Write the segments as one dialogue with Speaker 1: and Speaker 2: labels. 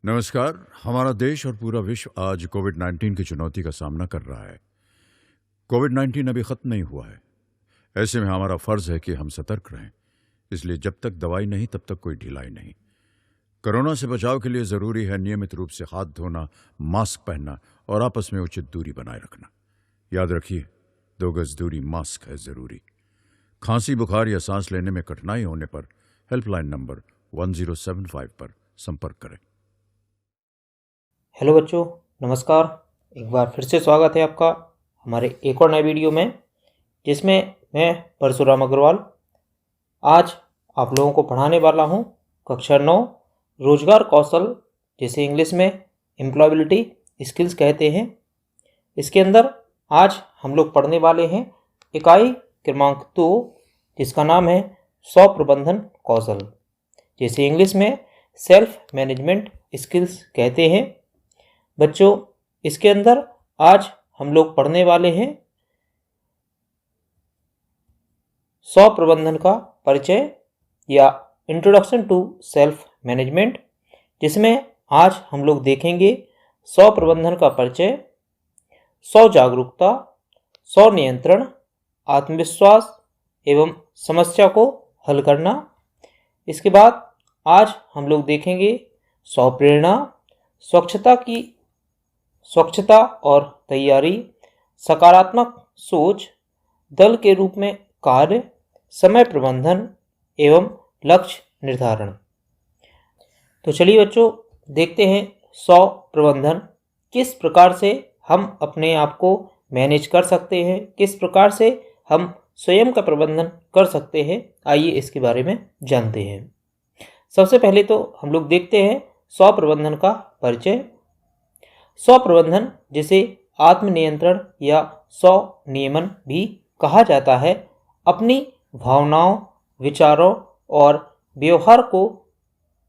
Speaker 1: नमस्कार। हमारा देश और पूरा विश्व आज कोविड-19 की चुनौती का सामना कर रहा है। कोविड-19 अभी खत्म नहीं हुआ है। ऐसे में हमारा फर्ज है कि हम सतर्क रहें। इसलिए जब तक दवाई नहीं तब तक कोई ढिलाई नहीं। कोरोना से बचाव के लिए जरूरी है नियमित रूप से हाथ धोना, मास्क पहनना और आपस में उचित दूरी बनाए रखना। याद रखिए, 2 गज दूरी मास्क है जरूरी। खांसी, बुखार या सांस लेने में कठिनाई होने पर हेल्पलाइन नंबर 1075 पर संपर्क करें।
Speaker 2: हेलो बच्चों, नमस्कार। एक बार फिर से स्वागत है आपका हमारे एक और नए वीडियो में, जिसमें मैं परशुराम अग्रवाल आज आप लोगों को पढ़ाने वाला हूं कक्षा 9 रोजगार कौशल, जिसे इंग्लिश में एम्प्लॉयबिलिटी स्किल्स कहते हैं। इसके अंदर आज हम लोग पढ़ने वाले हैं इकाई क्रमांक 2, जिसका नाम है स्व प्रबंधन कौशल, जिसे इंग्लिश में सेल्फ मैनेजमेंट स्किल्स कहते हैं। बच्चों, इसके अंदर आज हम लोग पढ़ने वाले हैं स्व प्रबंधन का परिचय या इंट्रोडक्शन टू सेल्फ मैनेजमेंट, जिसमें आज हम लोग देखेंगे स्व प्रबंधन का परिचय, स्व जागरूकता, स्व नियंत्रण, आत्मविश्वास एवं समस्या को हल करना। इसके बाद आज हम लोग देखेंगे स्व प्रेरणा, स्वच्छता और तैयारी, सकारात्मक सोच, दल के रूप में कार्य, समय प्रबंधन एवं लक्ष्य निर्धारण। तो चलिए बच्चों, देखते हैं स्व प्रबंधन किस प्रकार से हम अपने आप को मैनेज कर सकते हैं, किस प्रकार से हम स्वयं का प्रबंधन कर सकते हैं। आइए इसके बारे में जानते हैं। सबसे पहले तो हम लोग देखते हैं स्व प्रबंधन का परिचय। स्व प्रबंधन, जिसे आत्मनियंत्रण या स्व नियमन भी कहा जाता है, अपनी भावनाओं, विचारों और व्यवहार को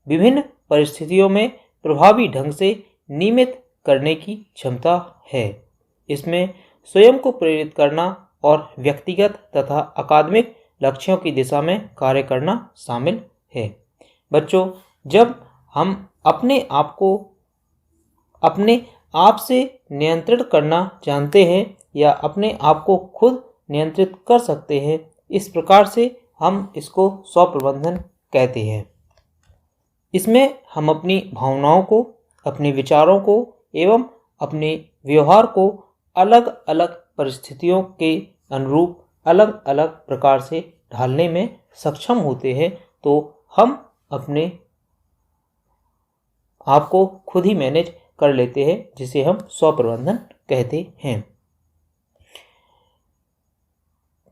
Speaker 2: विभिन्न परिस्थितियों में प्रभावी ढंग से नियमित करने की क्षमता है। इसमें स्वयं को प्रेरित करना और व्यक्तिगत तथा अकादमिक लक्ष्यों की दिशा में कार्य करना शामिल है। बच्चों, जब हम अपने आप से नियंत्रित करना जानते हैं या अपने आप को खुद नियंत्रित कर सकते हैं, इस प्रकार से हम इसको स्व प्रबंधन कहते हैं। इसमें हम अपनी भावनाओं को, अपने विचारों को एवं अपने व्यवहार को अलग अलग परिस्थितियों के अनुरूप अलग अलग प्रकार से ढालने में सक्षम होते हैं। तो हम अपने आप को खुद ही मैनेज कर लेते हैं, जिसे हम स्व प्रबंधन कहते हैं।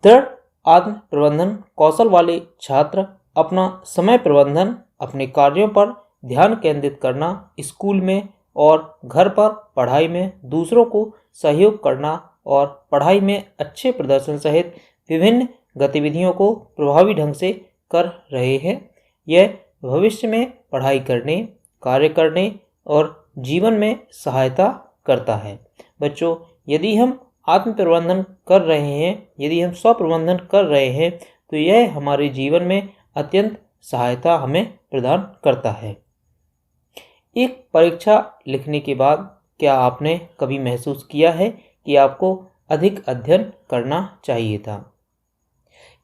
Speaker 2: दृढ़ आत्म प्रबंधन कौशल वाले छात्र अपना समय प्रबंधन, अपने कार्यों पर ध्यान केंद्रित करना, स्कूल में और घर पर पढ़ाई में दूसरों को सहयोग करना और पढ़ाई में अच्छे प्रदर्शन सहित विभिन्न गतिविधियों को प्रभावी ढंग से कर रहे हैं। यह भविष्य में पढ़ाई करने, कार्य करने और जीवन में सहायता करता है। बच्चों, यदि हम आत्म प्रबंधन कर रहे हैं, यदि हम स्व प्रबंधन कर रहे हैं, तो यह हमारे जीवन में अत्यंत सहायता हमें प्रदान करता है। एक परीक्षा लिखने के बाद क्या आपने कभी महसूस किया है कि आपको अधिक अध्ययन करना चाहिए था?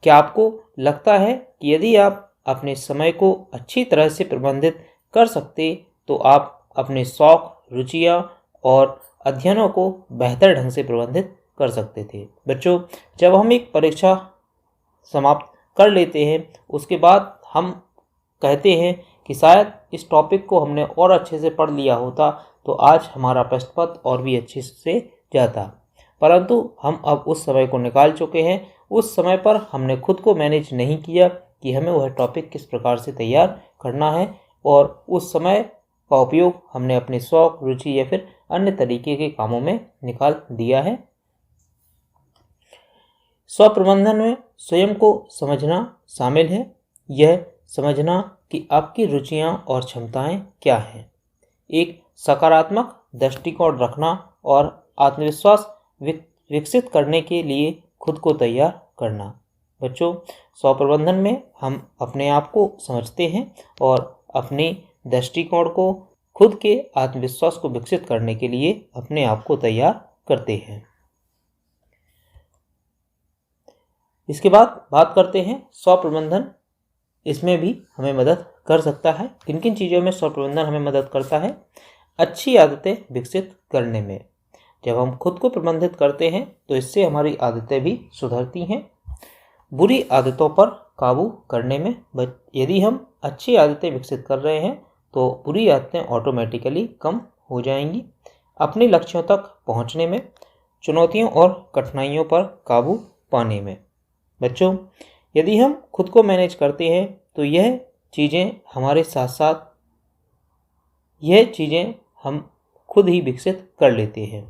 Speaker 2: क्या आपको लगता है कि यदि आप अपने समय को अच्छी तरह से प्रबंधित कर सकते तो आप अपने शौक, रुचियाँ और अध्ययनों को बेहतर ढंग से प्रबंधित कर सकते थे? बच्चों, जब हम एक परीक्षा समाप्त कर लेते हैं, उसके बाद हम कहते हैं कि शायद इस टॉपिक को हमने और अच्छे से पढ़ लिया होता तो आज हमारा प्रश्न पत्र और भी अच्छे से जाता। परंतु हम अब उस समय को निकाल चुके हैं। उस समय पर हमने खुद को मैनेज नहीं किया कि हमें वह टॉपिक किस प्रकार से तैयार करना है, और उस समय का उपयोग हमने अपने शौक, रुचि या फिर अन्य तरीके के कामों में निकाल दिया है। स्व प्रबंधन में स्वयं को समझना शामिल है। यह समझना कि आपकी रुचियां और क्षमताएं क्या हैं, एक सकारात्मक दृष्टिकोण रखना और आत्मविश्वास विकसित करने के लिए खुद को तैयार करना। बच्चों, स्व प्रबंधन में हम अपने आप को समझते हैं और अपने दृष्टिकोण को, खुद के आत्मविश्वास को विकसित करने के लिए अपने आप को तैयार करते हैं। इसके बाद बात करते हैं स्व प्रबंधन। इसमें भी हमें मदद कर सकता है। किन किन चीज़ों में स्व प्रबंधन हमें मदद करता है? अच्छी आदतें विकसित करने में। जब हम खुद को प्रबंधित करते हैं तो इससे हमारी आदतें भी सुधरती हैं। बुरी आदतों पर काबू करने में। यदि हम अच्छी आदतें विकसित कर रहे हैं तो बुरी आदतें ऑटोमेटिकली कम हो जाएंगी। अपने लक्ष्यों तक पहुंचने में। चुनौतियों और कठिनाइयों पर काबू पाने में। बच्चों, यदि हम खुद को मैनेज करते हैं तो यह चीज़ें हमारे साथ साथ यह चीज़ें हम खुद ही विकसित कर लेते हैं।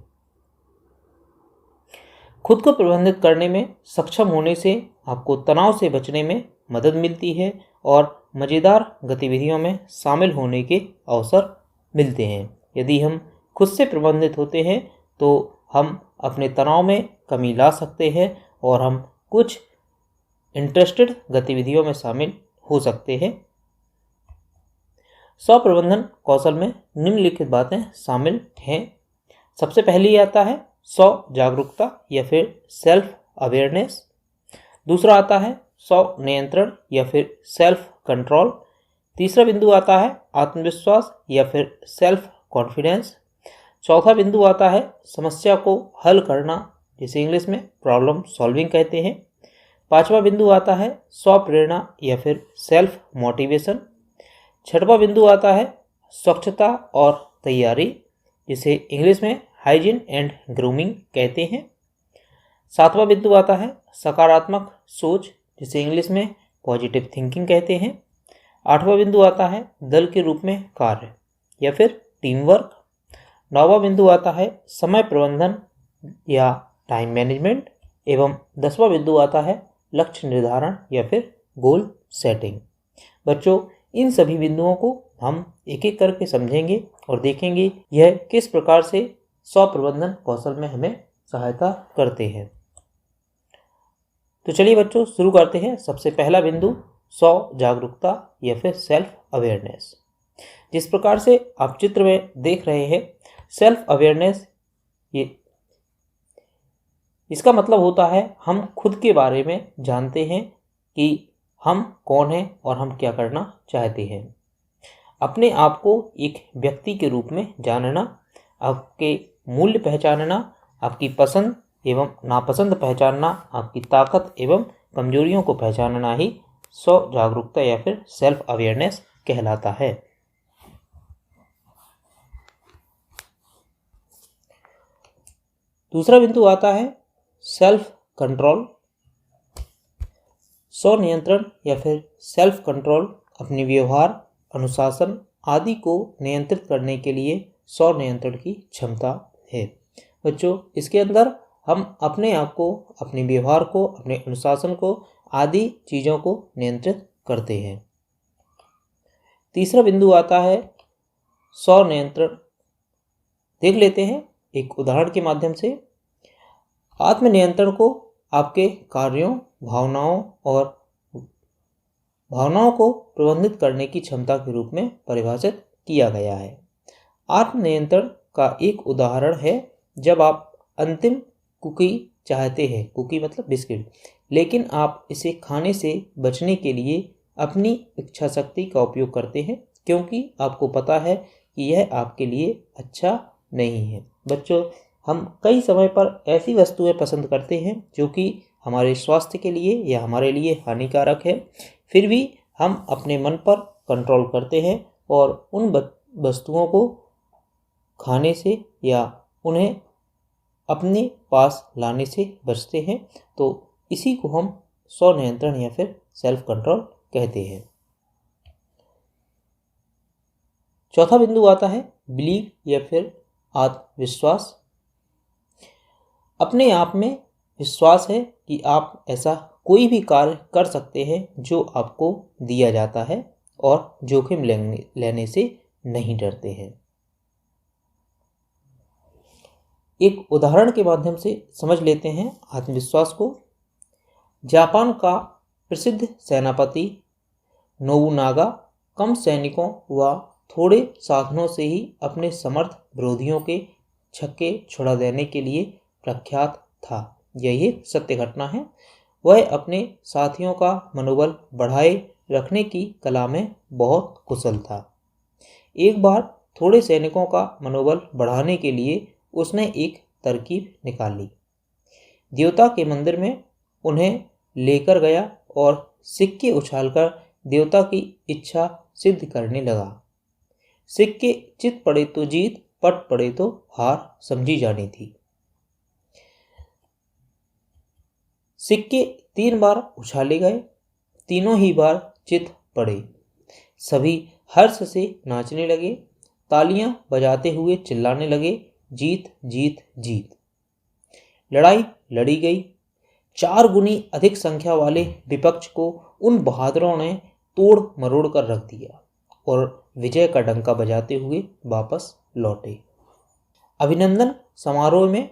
Speaker 2: खुद को प्रबंधित करने में सक्षम होने से आपको तनाव से बचने में मदद मिलती है और मज़ेदार गतिविधियों में शामिल होने के अवसर मिलते हैं। यदि हम खुद से प्रबंधित होते हैं तो हम अपने तनाव में कमी ला सकते हैं और हम कुछ इंटरेस्टेड गतिविधियों में शामिल हो सकते हैं। स्व प्रबंधन कौशल में निम्नलिखित बातें शामिल हैं। सबसे पहले आता है स्व जागरूकता या फिर सेल्फ अवेयरनेस। दूसरा आता है स्व नियंत्रण या फिर सेल्फ कंट्रोल। तीसरा बिंदु आता है आत्मविश्वास या फिर सेल्फ कॉन्फिडेंस। चौथा बिंदु आता है समस्या को हल करना, जिसे इंग्लिश में प्रॉब्लम सॉल्विंग कहते हैं। पांचवा बिंदु आता है स्व प्रेरणा या फिर सेल्फ मोटिवेशन। छठवां बिंदु आता है स्वच्छता और तैयारी, जिसे इंग्लिश में हाइजीन एंड ग्रूमिंग कहते हैं। सातवां बिंदु आता है सकारात्मक सोच, जिसे इंग्लिश में पॉजिटिव थिंकिंग कहते हैं। आठवां बिंदु आता है दल के रूप में कार्य या फिर टीम वर्क। नौवां बिंदु आता है समय प्रबंधन या टाइम मैनेजमेंट। एवं 10वां बिंदु आता है लक्ष्य निर्धारण या फिर गोल सेटिंग। बच्चों, इन सभी बिंदुओं को हम एक एक करके समझेंगे और देखेंगे यह किस प्रकार से स्व प्रबंधन कौशल में हमें सहायता करते हैं। तो चलिए बच्चों, शुरू करते हैं। सबसे पहला बिंदु स्व जागरूकता या फिर सेल्फ अवेयरनेस। जिस प्रकार से आप चित्र में देख रहे हैं, सेल्फ अवेयरनेस, ये इसका मतलब होता है हम खुद के बारे में जानते हैं कि हम कौन हैं और हम क्या करना चाहते हैं। अपने आप को एक व्यक्ति के रूप में जानना, आपके मूल्य पहचानना, आपकी पसंद एवं नापसंद पहचानना, आपकी ताकत एवं कमजोरियों को पहचानना ही स्व जागरूकता या फिर सेल्फ अवेयरनेस कहलाता है। दूसरा बिंदु आता है सेल्फ कंट्रोल। स्व नियंत्रण या फिर सेल्फ कंट्रोल अपने व्यवहार, अनुशासन आदि को नियंत्रित करने के लिए स्व नियंत्रण की क्षमता है। बच्चों, इसके अंदर हम अपने आप को, अपने व्यवहार को, अपने अनुशासन को आदि चीज़ों को नियंत्रित करते हैं। तीसरा बिंदु आता है स्व नियंत्रण। देख लेते हैं एक उदाहरण के माध्यम से। आत्मनियंत्रण को आपके कार्यों, भावनाओं को प्रबंधित करने की क्षमता के रूप में परिभाषित किया गया है। आत्मनियंत्रण का एक उदाहरण है जब आप अंतिम कुकी चाहते हैं, कुकी मतलब बिस्किट, लेकिन आप इसे खाने से बचने के लिए अपनी इच्छा शक्ति का उपयोग करते हैं क्योंकि आपको पता है कि यह आपके लिए अच्छा नहीं है। बच्चों, हम कई समय पर ऐसी वस्तुएं पसंद करते हैं जो कि हमारे स्वास्थ्य के लिए या हमारे लिए हानिकारक है, फिर भी हम अपने मन पर कंट्रोल करते हैं और उन वस्तुओं को खाने से या उन्हें अपने पास लाने से बचते हैं। तो इसी को हम स्व नियंत्रण या फिर सेल्फ कंट्रोल कहते हैं। चौथा बिंदु आता है बिलीव या फिर आत्मविश्वास। अपने आप में विश्वास है कि आप ऐसा कोई भी कार्य कर सकते हैं जो आपको दिया जाता है और जोखिम लेने से नहीं डरते हैं। एक उदाहरण के माध्यम से समझ लेते हैं आत्मविश्वास को। जापान का प्रसिद्ध सेनापति नोबुनागा कम सैनिकों व थोड़े साधनों से ही अपने समर्थ विरोधियों के छक्के छुड़ा देने के लिए प्रख्यात था। यही सत्य घटना है। वह अपने साथियों का मनोबल बढ़ाए रखने की कला में बहुत कुशल था। एक बार थोड़े सैनिकों का मनोबल बढ़ाने के लिए उसने एक तरकीब निकाली। देवता के मंदिर में उन्हें लेकर गया और सिक्के उछालकर देवता की इच्छा सिद्ध करने लगा। सिक्के चित पड़े तो जीत, पट पड़े तो हार समझी जानी थी। सिक्के 3 बार उछाले गए, तीनों ही बार चित पड़े। सभी हर्ष से नाचने लगे, तालियां बजाते हुए चिल्लाने लगे, जीत जीत जीत। लड़ाई लड़ी गई। 4 गुनी अधिक संख्या वाले विपक्ष को उन बहादुरों ने तोड़ मरोड़ कर रख दिया और विजय का डंका बजाते हुए वापस लौटे। अभिनंदन समारोह में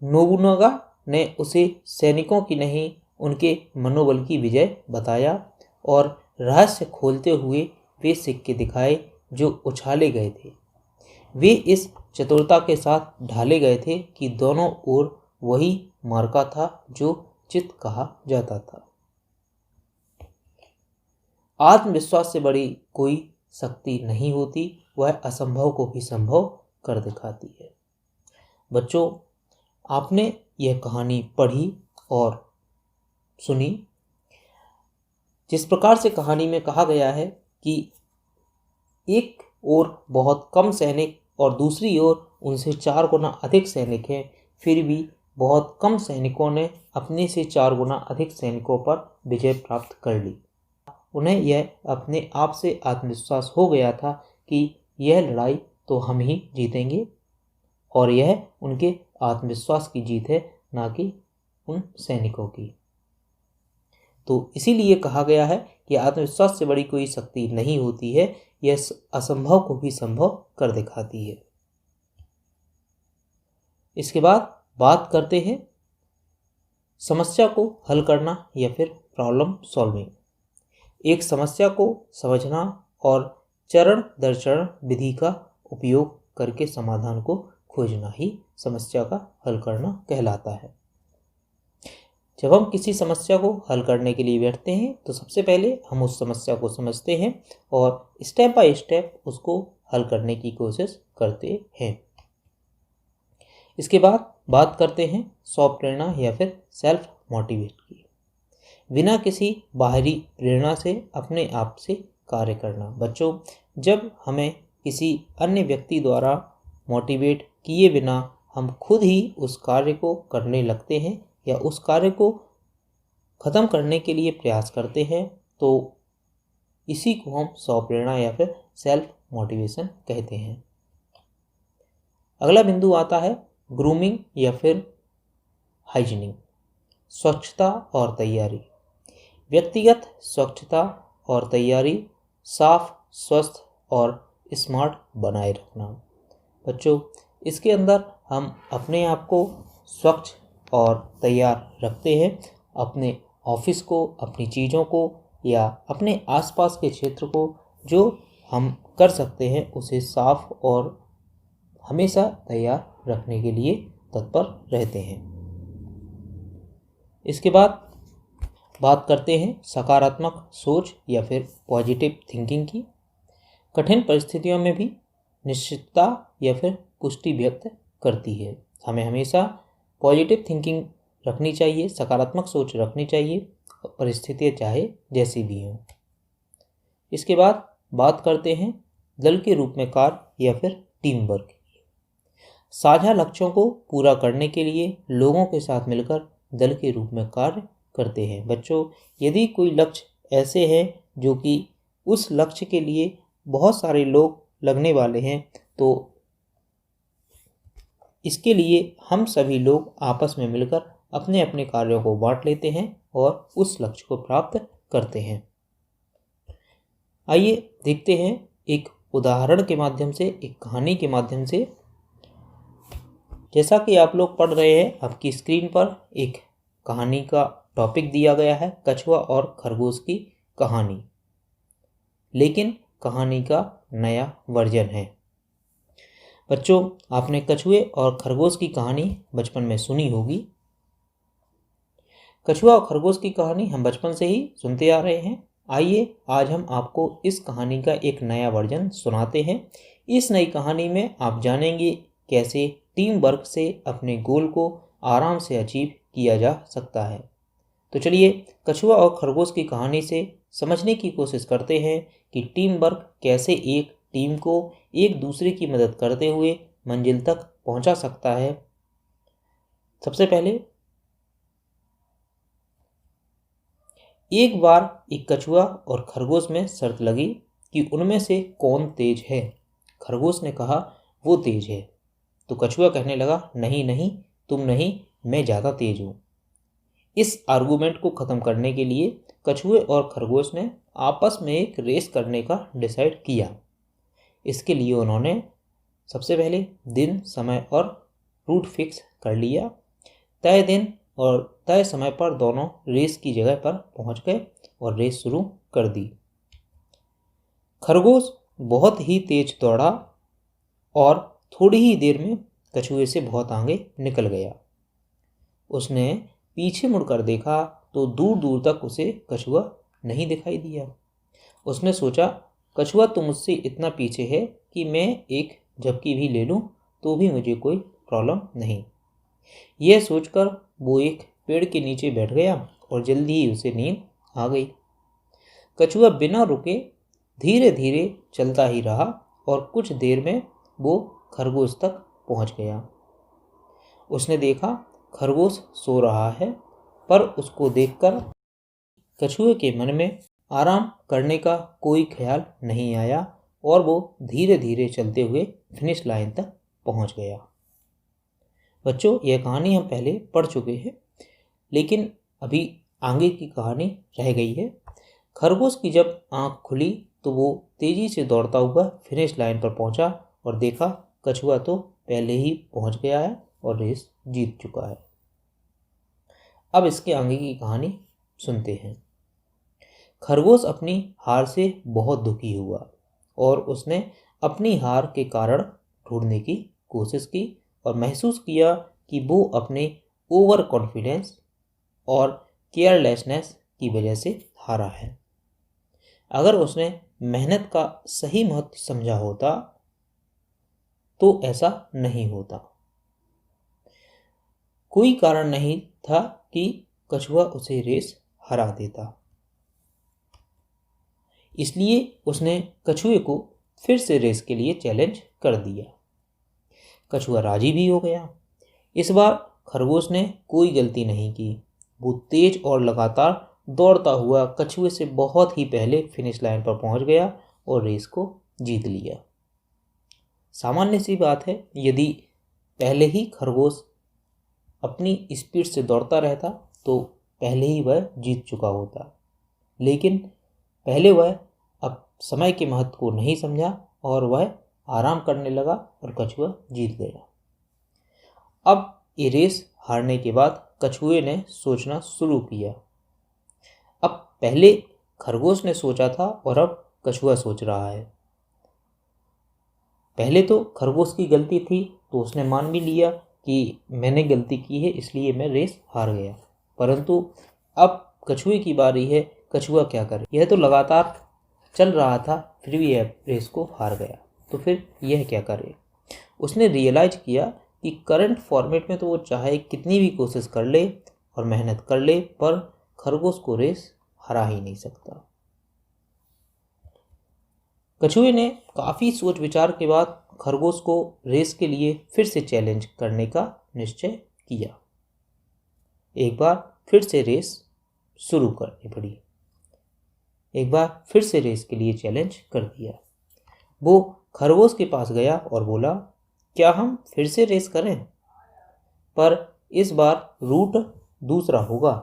Speaker 2: नोबुनागा ने उसे सैनिकों की नहीं, उनके मनोबल की विजय बताया और रहस्य खोलते हुए वे सिक्के दिखाए जो उछाले गए थे। वे इस चतुरता के साथ ढाले गए थे कि दोनों ओर वही मार्का था जो चित कहा जाता था। आत्मविश्वास से बड़ी कोई शक्ति नहीं होती, वह असंभव को भी संभव कर दिखाती है। बच्चों, आपने यह कहानी पढ़ी और सुनी। जिस प्रकार से कहानी में कहा गया है कि एक ओर बहुत कम सैनिक और दूसरी ओर उनसे 4 गुना अधिक सैनिक हैं, फिर भी बहुत कम सैनिकों ने अपने से 4 गुना अधिक सैनिकों पर विजय प्राप्त कर ली। उन्हें यह अपने आप से आत्मविश्वास हो गया था कि यह लड़ाई तो हम ही जीतेंगे, और यह उनके आत्मविश्वास की जीत है, ना कि उन सैनिकों की। तो इसीलिए कहा गया है कि आत्मविश्वास से बड़ी कोई शक्ति नहीं होती है, यह असंभव को भी संभव कर दिखाती है। इसके बाद बात करते हैं समस्या को हल करना या फिर प्रॉब्लम सॉल्विंग। एक समस्या को समझना और चरण दर चरण विधि का उपयोग करके समाधान को खोजना ही समस्या का हल करना कहलाता है। जब हम किसी समस्या को हल करने के लिए बैठते हैं तो सबसे पहले हम उस समस्या को समझते हैं और स्टेप बाय स्टेप उसको हल करने की कोशिश करते हैं। इसके बाद बात करते हैं स्व प्रेरणा या फिर सेल्फ मोटिवेट की। बिना किसी बाहरी प्रेरणा से अपने आप से कार्य करना। बच्चों, जब हमें किसी अन्य व्यक्ति द्वारा मोटिवेट किए बिना हम खुद ही उस कार्य को करने लगते हैं या उस कार्य को ख़त्म करने के लिए प्रयास करते हैं, तो इसी को हम स्व प्रेरणा या फिर सेल्फ मोटिवेशन कहते हैं। अगला बिंदु आता है ग्रूमिंग या फिर हाइजीनिंग, स्वच्छता और तैयारी। व्यक्तिगत स्वच्छता और तैयारी, साफ, स्वस्थ और स्मार्ट बनाए रखना। बच्चों, इसके अंदर हम अपने आप को स्वच्छ और तैयार रखते हैं। अपने ऑफिस को, अपनी चीज़ों को या अपने आसपास के क्षेत्र को जो हम कर सकते हैं उसे साफ और हमेशा तैयार रखने के लिए तत्पर रहते हैं। इसके बाद बात करते हैं सकारात्मक सोच या फिर पॉजिटिव थिंकिंग की। कठिन परिस्थितियों में भी निश्चितता या फिर पुष्टि व्यक्त करती है। हमें हमेशा पॉजिटिव थिंकिंग रखनी चाहिए, सकारात्मक सोच रखनी चाहिए, परिस्थितियाँ चाहे जैसी भी हों। इसके बाद बात करते हैं दल के रूप में कार्य या फिर टीम वर्क की। साझा लक्ष्यों को पूरा करने के लिए लोगों के साथ मिलकर दल के रूप में कार्य करते हैं। बच्चों, यदि कोई लक्ष्य ऐसे हैं जो कि उस लक्ष्य के लिए बहुत सारे लोग लगने वाले हैं, तो इसके लिए हम सभी लोग आपस में मिलकर अपने अपने कार्यों को बांट लेते हैं और उस लक्ष्य को प्राप्त करते हैं। आइए देखते हैं एक उदाहरण के माध्यम से, एक कहानी के माध्यम से। जैसा कि आप लोग पढ़ रहे हैं, आपकी स्क्रीन पर एक कहानी का टॉपिक दिया गया है, कछुआ और खरगोश की कहानी। लेकिन कहानी का नया वर्जन है। बच्चों, आपने कछुए और खरगोश की कहानी बचपन में सुनी होगी। कछुआ और खरगोश की कहानी हम बचपन से ही सुनते आ रहे हैं। आइए आज हम आपको इस कहानी का एक नया वर्जन सुनाते हैं। इस नई कहानी में आप जानेंगे कैसे टीम वर्क से अपने गोल को आराम से अचीव किया जा सकता है। तो चलिए कछुआ और खरगोश की कहानी से समझने की कोशिश करते हैं कि टीम वर्क कैसे एक टीम को एक दूसरे की मदद करते हुए मंजिल तक पहुंचा सकता है। सबसे पहले, एक बार एक कछुआ और खरगोश में शर्त लगी कि उनमें से कौन तेज है। खरगोश ने कहा वो तेज है, तो कछुआ कहने लगा नहीं नहीं, तुम नहीं, मैं ज़्यादा तेज हूँ। इस आर्गूमेंट को ख़त्म करने के लिए कछुए और खरगोश ने आपस में एक रेस करने का डिसाइड किया। इसके लिए उन्होंने सबसे पहले दिन, समय और रूट फिक्स कर लिया। तय दिन और तय समय पर दोनों रेस की जगह पर पहुंच गए और रेस शुरू कर दी। खरगोश बहुत ही तेज दौड़ा और थोड़ी ही देर में कछुए से बहुत आगे निकल गया। उसने पीछे मुड़कर देखा तो दूर दूर तक उसे कछुआ नहीं दिखाई दिया। उसने सोचा कछुआ तो मुझसे इतना पीछे है कि मैं एक झपकी भी ले लूं तो भी मुझे कोई प्रॉब्लम नहीं। यह सोचकर वो एक पेड़ के नीचे बैठ गया और जल्दी ही उसे नींद आ गई। कछुआ बिना रुके धीरे धीरे चलता ही रहा और कुछ देर में वो खरगोश तक पहुंच गया। उसने देखा खरगोश सो रहा है, पर उसको देखकर कछुए के मन में आराम करने का कोई ख्याल नहीं आया और वो धीरे धीरे चलते हुए फिनिश लाइन तक पहुंच गया। बच्चों, यह कहानी हम पहले पढ़ चुके हैं, लेकिन अभी आगे की कहानी रह गई है। खरगोश की जब आंख खुली तो वो तेजी से दौड़ता हुआ फिनिश लाइन पर पहुंचा और देखा कछुआ तो पहले ही पहुंच गया है और रेस जीत चुका है। अब इसके आगे की कहानी सुनते हैं। खरगोश अपनी हार से बहुत दुखी हुआ और उसने अपनी हार के कारण ढूंढने की कोशिश की और महसूस किया कि वो अपने ओवर कॉन्फिडेंस और केयरलेसनेस की वजह से हारा है। अगर उसने मेहनत का सही महत्व समझा होता तो ऐसा नहीं होता। कोई कारण नहीं था कि कछुआ उसे रेस हरा देता। इसलिए उसने कछुए को फिर से रेस के लिए चैलेंज कर दिया। कछुआ राजी भी हो गया। इस बार खरगोश ने कोई गलती नहीं की। वो तेज और लगातार दौड़ता हुआ कछुए से बहुत ही पहले फिनिश लाइन पर पहुंच गया और रेस को जीत लिया। सामान्य सी बात है, यदि पहले ही खरगोश अपनी स्पीड से दौड़ता रहता तो पहले ही वह जीत चुका होता, लेकिन पहले वह अब समय के महत्व को नहीं समझा और वह आराम करने लगा और कछुआ जीत गया। अब ये रेस हारने के बाद कछुए ने सोचना शुरू किया। अब पहले खरगोश ने सोचा था और अब कछुआ सोच रहा है। पहले तो खरगोश की गलती थी तो उसने मान भी लिया कि मैंने गलती की है, इसलिए मैं रेस हार गया। परंतु अब कछुए की बारी है, कछुआ क्या करे। यह तो लगातार चल रहा था फिर भी यह रेस को हार गया, तो फिर यह क्या करे। उसने रियलाइज किया कि करंट फॉर्मेट में तो वो चाहे कितनी भी कोशिश कर ले और मेहनत कर ले, पर खरगोश को रेस हरा ही नहीं सकता। कछुए ने काफ़ी सोच विचार के बाद खरगोश को रेस के लिए फिर से चैलेंज करने का निश्चय किया। एक बार फिर से रेस शुरू करनी पड़ी। एक बार फिर से रेस के लिए चैलेंज कर दिया। वो खरगोश के पास गया और बोला, क्या हम फिर से रेस करें, पर इस बार रूट दूसरा होगा।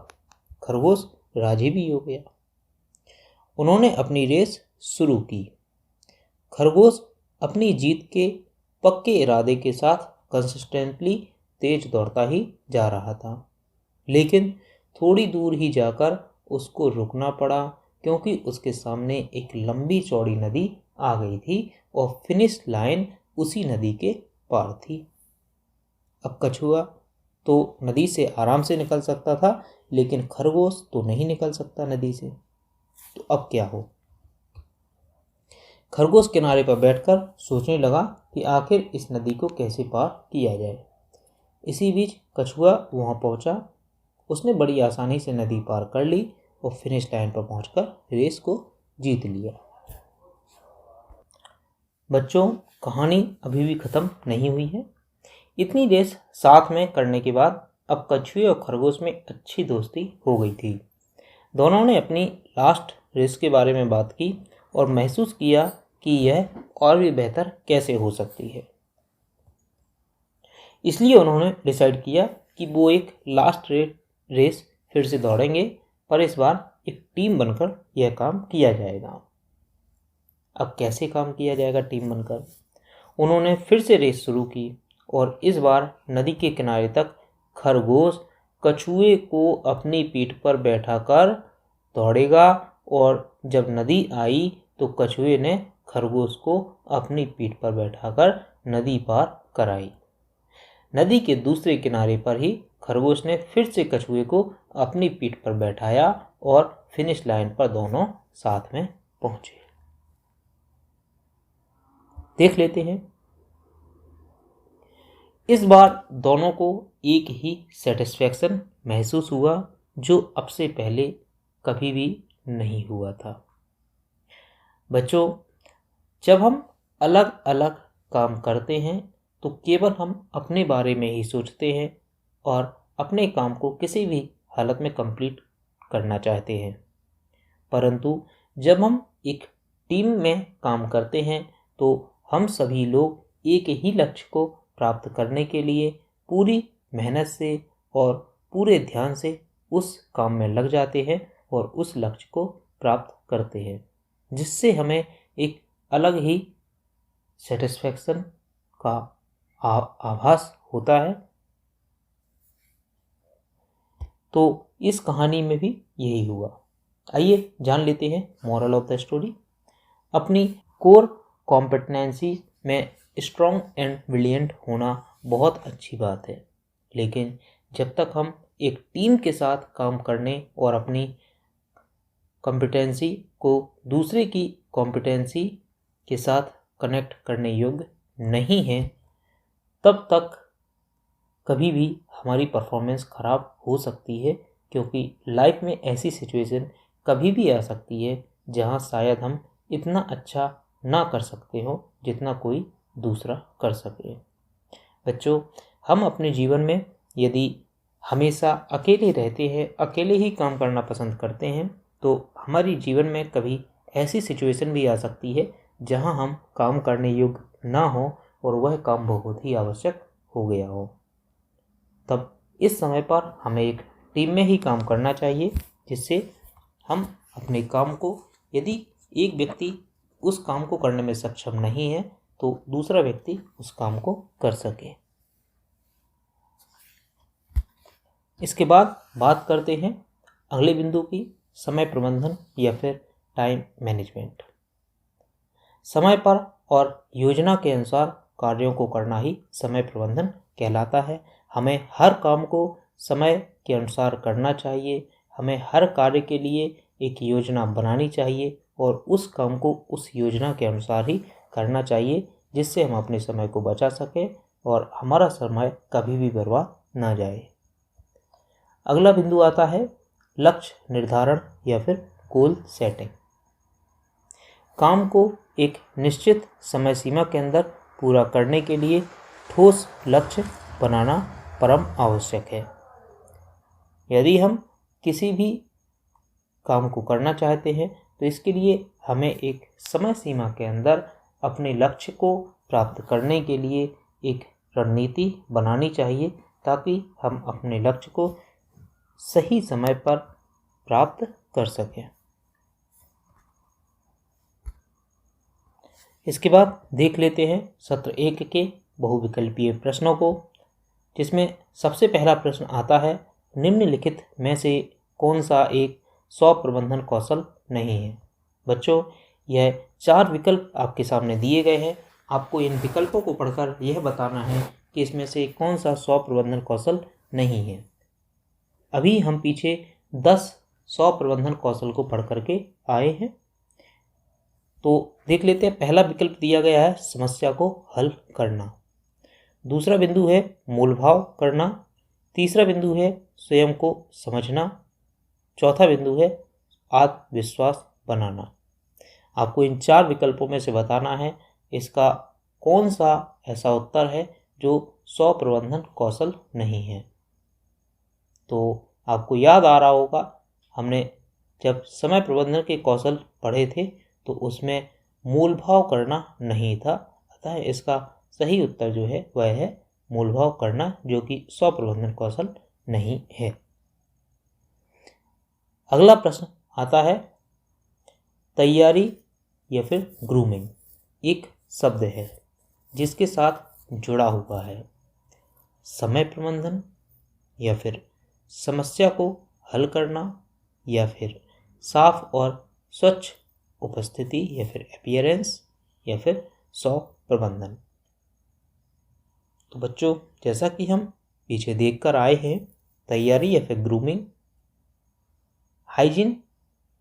Speaker 2: खरगोश राजी भी हो गया। उन्होंने अपनी रेस शुरू की। खरगोश अपनी जीत के पक्के इरादे के साथ कंसिस्टेंटली तेज दौड़ता ही जा रहा था, लेकिन थोड़ी दूर ही जाकर उसको रुकना पड़ा क्योंकि उसके सामने एक लंबी चौड़ी नदी आ गई थी और फिनिश लाइन उसी नदी के पार थी। अब कछुआ तो नदी से आराम से निकल सकता था, लेकिन खरगोश तो नहीं निकल सकता नदी से। तो अब क्या हो? खरगोश किनारे पर बैठकर सोचने लगा कि आखिर इस नदी को कैसे पार किया जाए। इसी बीच कछुआ वहां पहुंचा। उसने बड़ी आसानी से नदी पार कर ली और फिनिश लाइन पर पहुंचकर रेस को जीत लिया। बच्चों, कहानी अभी भी ख़त्म नहीं हुई है। इतनी रेस साथ में करने के बाद अब कछुए और खरगोश में अच्छी दोस्ती हो गई थी। दोनों ने अपनी लास्ट रेस के बारे में बात की और महसूस किया कि यह और भी बेहतर कैसे हो सकती है। इसलिए उन्होंने डिसाइड किया कि वो एक लास्ट रेस फिर से दौड़ेंगे, पर इस बार एक टीम बनकर यह काम किया जाएगा। अब कैसे काम किया जाएगा टीम बनकर? उन्होंने फिर से रेस शुरू की और इस बार नदी के किनारे तक खरगोश कछुए को अपनी पीठ पर बैठाकर दौड़ेगा और जब नदी आई तो कछुए ने खरगोश को अपनी पीठ पर बैठाकर नदी पार कराई। नदी के दूसरे किनारे पर ही खरगोश ने फिर से कछुए को अपनी पीठ पर बैठाया और फिनिश लाइन पर दोनों साथ में पहुंचे। देख लेते हैं। इस बार दोनों को एक ही सेटिस्फैक्शन महसूस हुआ जो अब से पहले कभी भी नहीं हुआ था। बच्चों, जब हम अलग अलग काम करते हैं तो केवल हम अपने बारे में ही सोचते हैं और अपने काम को किसी भी हालत में कंप्लीट करना चाहते हैं। परंतु जब हम एक टीम में काम करते हैं तो हम सभी लोग एक ही लक्ष्य को प्राप्त करने के लिए पूरी मेहनत से और पूरे ध्यान से उस काम में लग जाते हैं और उस लक्ष्य को प्राप्त करते हैं, जिससे हमें एक अलग ही सेटिस्फैक्शन का आभास होता है। तो इस कहानी में भी यही हुआ। आइए जान लेते हैं मॉरल ऑफ द स्टोरी। अपनी कोर कॉम्पिटेंसी में स्ट्रॉन्ग एंड ब्रिलियंट होना बहुत अच्छी बात है, लेकिन जब तक हम एक टीम के साथ काम करने और अपनी कॉम्पिटेंसी को दूसरे की कॉम्पिटेंसी के साथ कनेक्ट करने योग्य नहीं हैं, तब तक कभी भी हमारी परफॉर्मेंस ख़राब हो सकती है, क्योंकि लाइफ में ऐसी सिचुएशन कभी भी आ सकती है जहां शायद हम इतना अच्छा ना कर सकते हो जितना कोई दूसरा कर सके। बच्चों, हम अपने जीवन में यदि हमेशा अकेले रहते हैं, अकेले ही काम करना पसंद करते हैं, तो हमारी जीवन में कभी ऐसी सिचुएशन भी आ सकती है जहां हम काम करने योग्य ना हो और वह काम बहुत ही आवश्यक हो गया हो। तब इस समय पर हमें एक टीम में ही काम करना चाहिए, जिससे हम अपने काम को, यदि एक व्यक्ति उस काम को करने में सक्षम नहीं है तो दूसरा व्यक्ति उस काम को कर सके। इसके बाद बात करते हैं अगले बिंदु की, समय प्रबंधन या फिर टाइम मैनेजमेंट। समय पर और योजना के अनुसार कार्यों को करना ही समय प्रबंधन कहलाता है। हमें हर काम को समय के अनुसार करना चाहिए। हमें हर कार्य के लिए एक योजना बनानी चाहिए और उस काम को उस योजना के अनुसार ही करना चाहिए, जिससे हम अपने समय को बचा सकें और हमारा समय कभी भी बर्बाद ना जाए। अगला बिंदु आता है लक्ष्य निर्धारण या फिर गोल सेटिंग। काम को एक निश्चित समय सीमा के अंदर पूरा करने के लिए ठोस लक्ष्य बनाना परम आवश्यक है। यदि हम किसी भी काम को करना चाहते हैं तो इसके लिए हमें एक समय सीमा के अंदर अपने लक्ष्य को प्राप्त करने के लिए एक रणनीति बनानी चाहिए, ताकि हम अपने लक्ष्य को सही समय पर प्राप्त कर सकें। इसके बाद देख लेते हैं सत्र 1 के बहुविकल्पीय प्रश्नों को, जिसमें सबसे पहला प्रश्न आता है, निम्नलिखित में से कौन सा एक 100 प्रबंधन कौशल नहीं है। बच्चों, यह 4 विकल्प आपके सामने दिए गए हैं। आपको इन विकल्पों को पढ़कर यह बताना है कि इसमें से कौन सा स्व प्रबंधन कौशल नहीं है। अभी हम पीछे 10 स्व प्रबंधन कौशल को पढ़ करके आए हैं। तो देख लेते हैं। पहला विकल्प दिया गया है समस्या को हल करना। दूसरा बिंदु है मोलभाव करना। तीसरा बिंदु है स्वयं को समझना। चौथा बिंदु है आत्मविश्वास बनाना। आपको इन 4 विकल्पों में से बताना है इसका कौन सा ऐसा उत्तर है जो स्व प्रबंधन कौशल नहीं है। तो आपको याद आ रहा होगा, हमने जब समय प्रबंधन के कौशल पढ़े थे तो उसमें मोलभाव करना नहीं था। अतः इसका सही उत्तर जो है वह है मोलभाव करना, जो कि स्व प्रबंधन कौशल नहीं है। अगला प्रश्न आता है तैयारी या फिर ग्रूमिंग। एक शब्द है जिसके साथ जुड़ा हुआ है समय प्रबंधन या फिर समस्या को हल करना या फिर साफ और स्वच्छ उपस्थिति या फिर अपीयरेंस या फिर स्व प्रबंधन। तो बच्चों, जैसा कि हम पीछे देखकर आए हैं, तैयारी या फिर ग्रूमिंग हाइजीन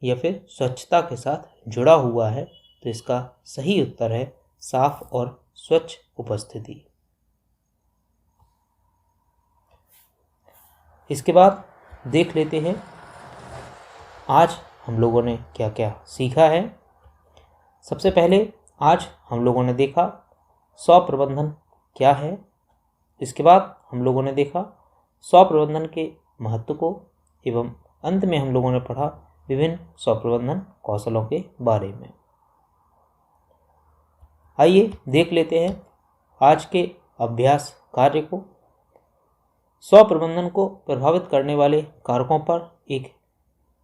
Speaker 2: या फिर स्वच्छता के साथ जुड़ा हुआ है। तो इसका सही उत्तर है साफ और स्वच्छ उपस्थिति। इसके बाद देख लेते हैं आज हम लोगों ने क्या क्या सीखा है। सबसे पहले आज हम लोगों ने देखा स्व प्रबंधन क्या है। इसके बाद हम लोगों ने देखा स्व प्रबंधन के महत्व को एवं अंत में हम लोगों ने पढ़ा विभिन्न स्व प्रबंधन कौशलों के बारे में। आइए देख लेते हैं आज के अभ्यास कार्य को। स्व प्रबंधन को प्रभावित करने वाले कारकों पर एक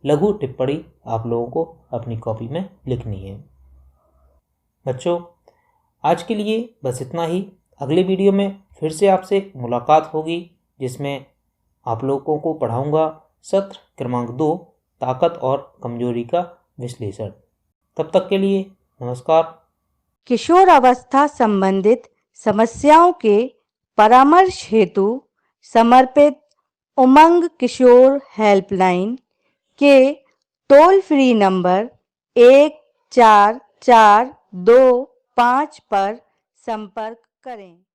Speaker 2: लघु टिप्पणी आप लोगों को अपनी कॉपी में लिखनी है। बच्चों, आज के लिए बस इतना ही। अगले वीडियो में फिर से आपसे मुलाकात होगी, जिसमें आप लोगों को पढ़ाऊंगा सत्र क्रमांक 2 ताकत और कमजोरी का विश्लेषण। तब तक के लिए नमस्कार।
Speaker 3: किशोर अवस्था संबंधित समस्याओं के परामर्श हेतु समर्पित उमंग किशोर हेल्पलाइन के टोल फ्री नंबर 144225 पर संपर्क करें।